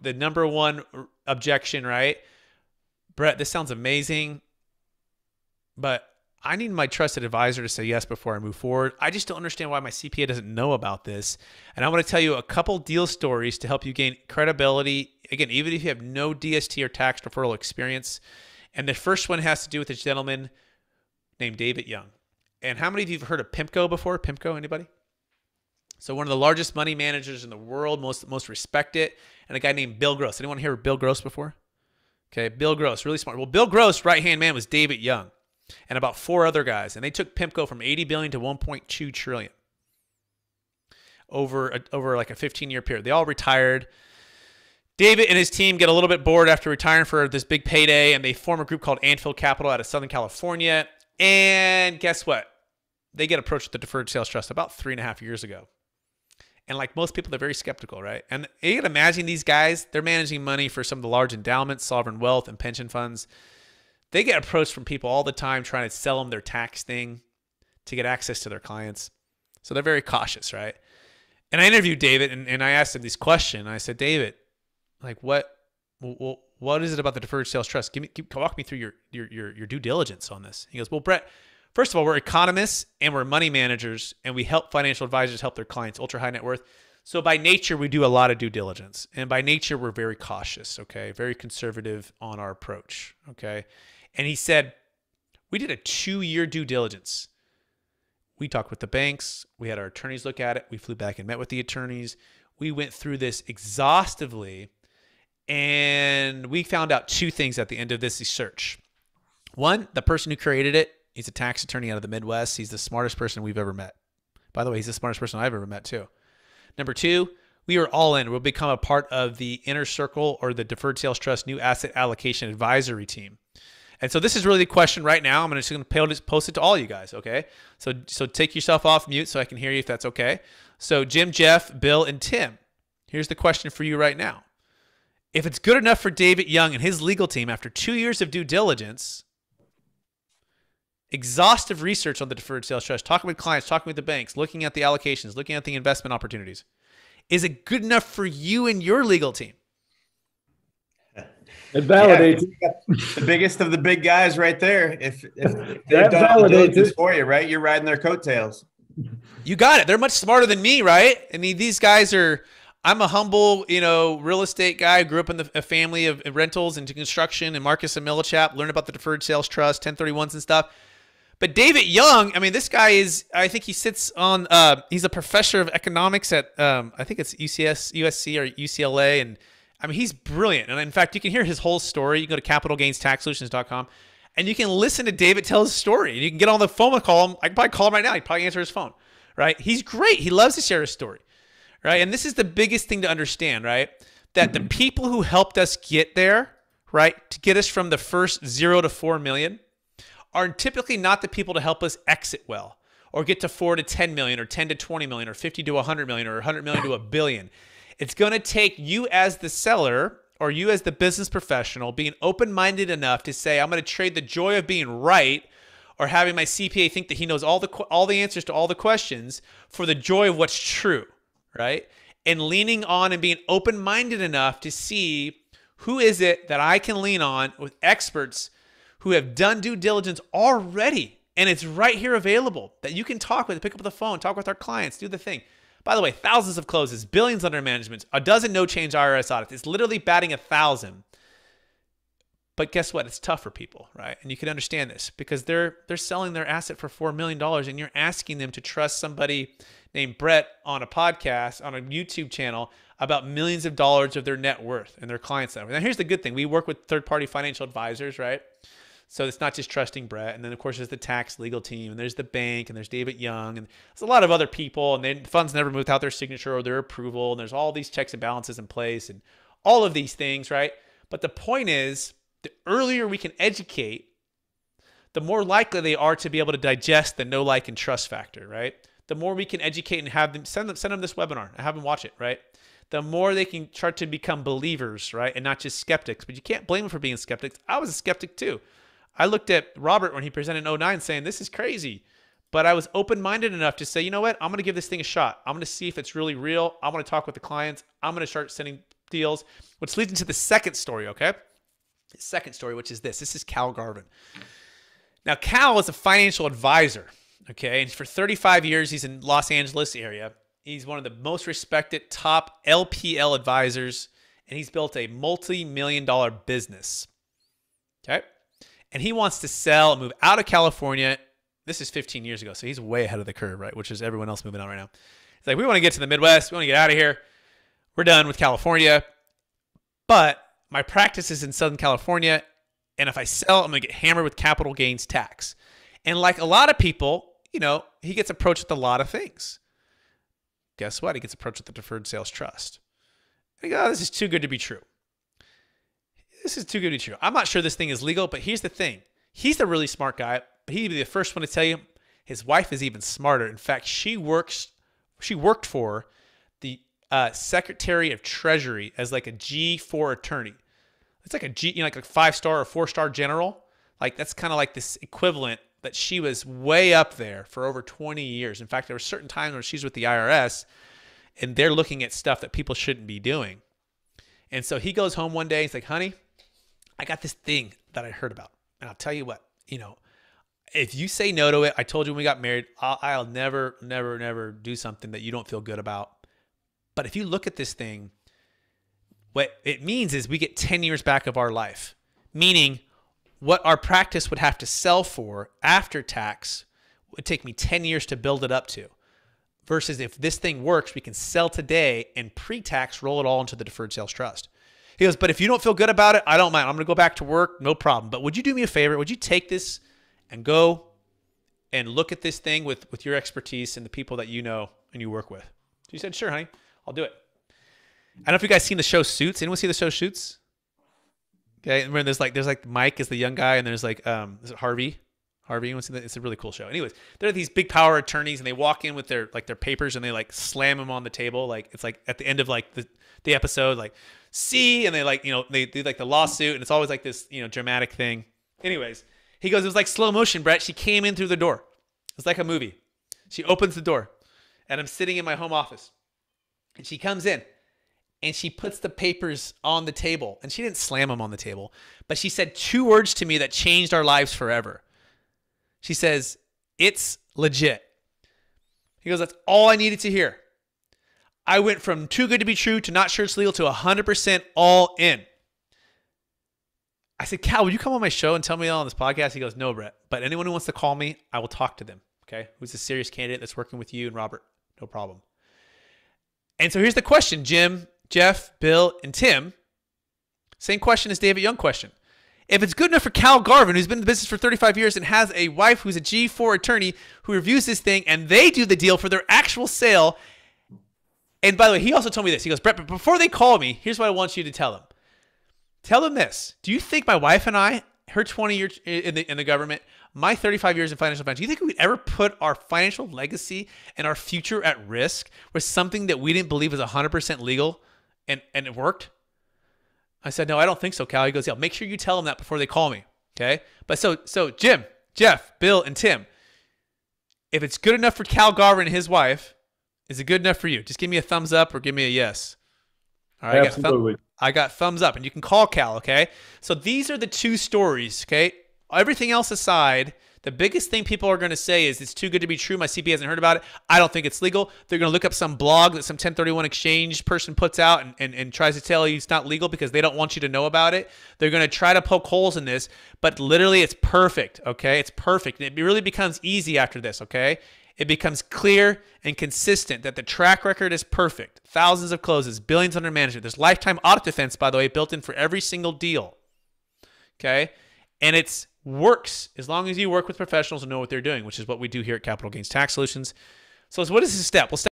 The number one objection, right? Brett, this sounds amazing, but I need my trusted advisor to say yes before I move forward. I just don't understand why my CPA doesn't know about this. And I want to tell you a couple deal stories to help you gain credibility. Again, even if you have no DST or tax deferral experience. And the first one has to do with this gentleman named David Young. And how many of you have heard of PIMCO before? PIMCO, anybody? So one of the largest money managers in the world, most respected, and a guy named Bill Gross. Anyone hear of Bill Gross before? Okay, Bill Gross, really smart. Well, Bill Gross' right-hand man was David Young and about 4 other guys. And they took PIMCO from $80 billion to $1.2 trillion over like a 15-year period. They all retired. David and his team get a little bit bored after retiring for this big payday, and they form a group called Anfield Capital out of Southern California. And guess what? They get approached with the Deferred Sales Trust about 3.5 years ago. And like most people, they're very skeptical, right? And you can imagine these guys, they're managing money for some of the large endowments, sovereign wealth, and pension funds. They get approached from people all the time trying to sell them their tax thing to get access to their clients. So they're very cautious, right? And I interviewed David, and I asked him this question. I said, David, like what is it about the Deferred Sales Trust? Walk me through your due diligence on this. He goes, well, Brett, first of all, we're economists and we're money managers, and we help financial advisors help their clients, ultra high net worth. So by nature, we do a lot of due diligence. And by nature, we're very cautious, okay? Very conservative on our approach, okay? And he said, we did a 2-year due diligence. We talked with the banks. We had our attorneys look at it. We flew back and met with the attorneys. We went through this exhaustively, and we found out 2 things at the end of this research. One, the person who created it, he's a tax attorney out of the Midwest. He's the smartest person we've ever met. By the way, he's the smartest person I've ever met too. Number 2, we are all in. We'll become a part of the Inner Circle or the Deferred Sales Trust New Asset Allocation Advisory Team. And so this is really the question right now. I'm just going to post it to all you guys, okay? So take yourself off mute so I can hear you if that's okay. So Jim, Jeff, Bill, and Tim, here's the question for you right now. If it's good enough for David Young and his legal team after 2 years of due diligence, exhaustive research on the Deferred Sales Trust, talking with clients, talking with the banks, looking at the allocations, looking at the investment opportunities, is it good enough for you and your legal team? It validates the biggest of the big guys right there. If they've done all the diligence for you, right? You're riding their coattails. You got it. They're much smarter than me, right? I mean, these guys are, I'm a humble, real estate guy. Grew up in a family of rentals and construction, and Marcus and Millichap, learned about the Deferred Sales Trust, 1031s and stuff. But David Young, I mean, this guy is, I think he sits on, he's a professor of economics at, I think it's USC or UCLA. And I mean, he's brilliant. And in fact, you can hear his whole story. You can go to capitalgainstaxsolutions.com and you can listen to David tell his story. And you can get on the phone and call him. I can probably call him right now. He'd probably answer his phone, right? He's great. He loves to share his story, right? And this is the biggest thing to understand, right? That the people who helped us get there, right, to get us from the first 0 to 4 million, are typically not the people to help us exit well or get to 4 to 10 million or 10 to 20 million or 50 to 100 million or 100 million to a billion. It's going to take you as the seller or you as the business professional being open-minded enough to say, I'm going to trade the joy of being right or having my CPA think that he knows all the answers to all the questions for the joy of what's true, right? And leaning on and being open-minded enough to see who is it that I can lean on with experts who have done due diligence already, and it's right here available that you can talk with, pick up the phone, talk with our clients, do the thing. By the way, thousands of closes, billions under management, a dozen no-change IRS audits. It's literally batting 1,000. But guess what? It's tough for people, right? And you can understand this because they're selling their asset for $4 million, and you're asking them to trust somebody named Brett on a podcast, on a YouTube channel about millions of dollars of their net worth and their clients' net worth. Now, here's the good thing. We work with third-party financial advisors, right? So it's not just trusting Brett. And then, of course, there's the tax legal team, and there's the bank, and there's David Young, and there's a lot of other people, and the funds never move without their signature or their approval, and there's all these checks and balances in place and all of these things, right? But the point is, the earlier we can educate, the more likely they are to be able to digest the know, like, and trust factor, right? The more we can educate and have them, send them this webinar and have them watch it, right? The more they can start to become believers, right? And not just skeptics. But you can't blame them for being skeptics. I was a skeptic too. I looked at Robert when he presented in '09 saying, this is crazy. But I was open-minded enough to say, you know what? I'm going to give this thing a shot. I'm going to see if it's really real. I'm going to talk with the clients. I'm going to start sending deals, which leads into the second story, okay? The second story, which is this. This is Cal Garvin. Now, Cal is a financial advisor, okay? And for 35 years, he's in Los Angeles area. He's one of the most respected top LPL advisors, and he's built a multi-million-dollar business, okay? And he wants to sell and move out of California. This is 15 years ago, so he's way ahead of the curve, right? Which is everyone else moving out right now. It's like, we want to get to the Midwest. We want to get out of here. We're done with California. But my practice is in Southern California, and if I sell, I'm going to get hammered with capital gains tax. And like a lot of people, you know, he gets approached with a lot of things. Guess what? He gets approached with the Deferred Sales Trust. I go, oh, this is too good to be true. This is too good to be true. I'm not sure this thing is legal, but here's the thing. He's a really smart guy, but he'd be the first one to tell you his wife is even smarter. In fact, she worked for the Secretary of Treasury as like a G4 attorney. It's like a G, you know, like a 5-star or 4-star general. Like that's kind of like this equivalent that she was way up there for over 20 years. In fact, there were certain times where she's with the IRS and they're looking at stuff that people shouldn't be doing. And so he goes home one day. He's like, honey, I got this thing that I heard about. And I'll tell you what, you know, if you say no to it, I told you when we got married, I'll never, never, never do something that you don't feel good about. But if you look at this thing, what it means is we get 10 years back of our life, meaning what our practice would have to sell for after tax would take me 10 years to build it up to. Versus if this thing works, we can sell today and pre-tax roll it all into the Deferred Sales Trust. He goes, but if you don't feel good about it, I don't mind. I'm going to go back to work. No problem. But would you do me a favor? Would you take this and go and look at this thing with your expertise and the people that you know and you work with? So he said, sure, honey, I'll do it. I don't know if you guys seen the show Suits. Anyone see the show Suits? Okay, and there's like Mike is the young guy, and there's like is it Harvey? Harvey, you want to see that? It's a really cool show. Anyways, there are these big power attorneys, and they walk in with their papers, and they like slam them on the table. Like it's like at the end of like the episode, like see, and they like, you know, they do like the lawsuit, and it's always like this, you know, dramatic thing. Anyways, he goes, it was like slow motion, Brett. She came in through the door. It's like a movie. She opens the door, and I'm sitting in my home office, and she comes in. And she puts the papers on the table. And she didn't slam them on the table. But she said 2 words to me that changed our lives forever. She says, it's legit. He goes, that's all I needed to hear. I went from too good to be true to not sure it's legal to 100% all in. I said, Cal, will you come on my show and tell me all on this podcast? He goes, no, Brett. But anyone who wants to call me, I will talk to them. Okay? Who's a serious candidate that's working with you and Robert? No problem. And so here's the question, Jim, Jeff, Bill, and Tim. Same question as David Young question. If it's good enough for Cal Garvin, who's been in the business for 35 years and has a wife who's a G4 attorney who reviews this thing and they do the deal for their actual sale. And by the way, he also told me this. He goes, Brett, but before they call me, here's what I want you to tell them. Tell them this. Do you think my wife and I, her 20 years in the government, my 35 years in financial finance, do you think we would ever put our financial legacy and our future at risk with something that we didn't believe was 100% legal and it worked? I said, no, I don't think so, Cal. He goes, yeah, make sure you tell them that before they call me, okay? But so Jim, Jeff, Bill, and Tim, if it's good enough for Cal Garvin and his wife, is it good enough for you? Just give me a thumbs up or give me a yes. All right, absolutely. I got thumbs up, and you can call Cal, okay? So these are the 2 stories, okay? Everything else aside, the biggest thing people are going to say is it's too good to be true. My CPA hasn't heard about it. I don't think it's legal. They're going to look up some blog that some 1031 exchange person puts out and tries to tell you it's not legal because they don't want you to know about it. They're going to try to poke holes in this, but literally it's perfect, okay? It's perfect. And it really becomes easy after this, okay? It becomes clear and consistent that the track record is perfect. Thousands of closes, billions under management. There's lifetime audit defense, by the way, built in for every single deal, okay? And it's works as long as you work with professionals and know what they're doing, which is what we do here at Capital Gains Tax Solutions. So what is this step? Well, step